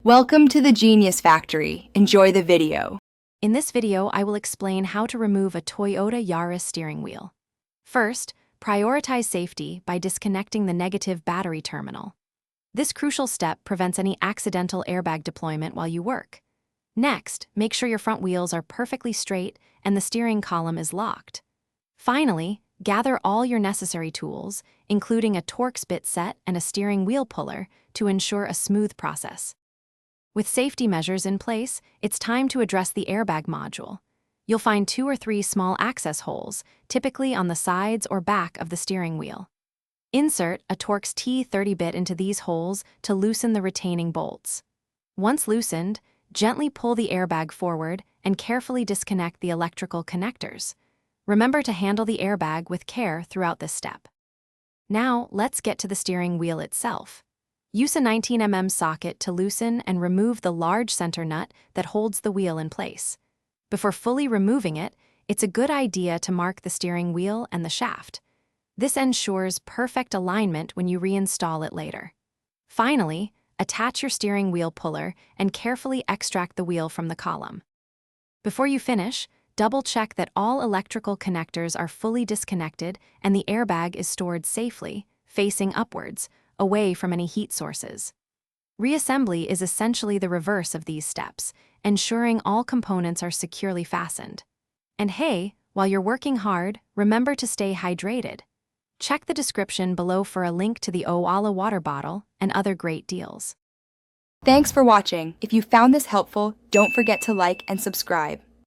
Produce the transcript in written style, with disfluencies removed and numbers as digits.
Welcome to the Genius Factory. Enjoy the video. In this video, I will explain how to remove a Toyota Yaris steering wheel. First, prioritize safety by disconnecting the negative battery terminal. This crucial step prevents any accidental airbag deployment while you work. Next, make sure your front wheels are perfectly straight and the steering column is locked. Finally, gather all your necessary tools, including a Torx bit set and a steering wheel puller, to ensure a smooth process. With safety measures in place, it's time to address the airbag module. You'll find 2 or 3 small access holes, typically on the sides or back of the steering wheel. Insert a Torx T30 bit into these holes to loosen the retaining bolts. Once loosened, gently pull the airbag forward and carefully disconnect the electrical connectors. Remember to handle the airbag with care throughout this step. Now, let's get to the steering wheel itself. Use a 19mm socket to loosen and remove the large center nut that holds the wheel in place. Before fully removing it, it's a good idea to mark the steering wheel and the shaft. This ensures perfect alignment when you reinstall it later. Finally, attach your steering wheel puller and carefully extract the wheel from the column. Before you finish, double-check that all electrical connectors are fully disconnected and the airbag is stored safely, facing upwards, away from any heat sources. Reassembly is essentially the reverse of these steps, ensuring all components are securely fastened. And hey, while you're working hard, remember to stay hydrated. Check the description below for a link to the Owala water bottle and other great deals. Thanks for watching. If you found this helpful, don't forget to like and subscribe.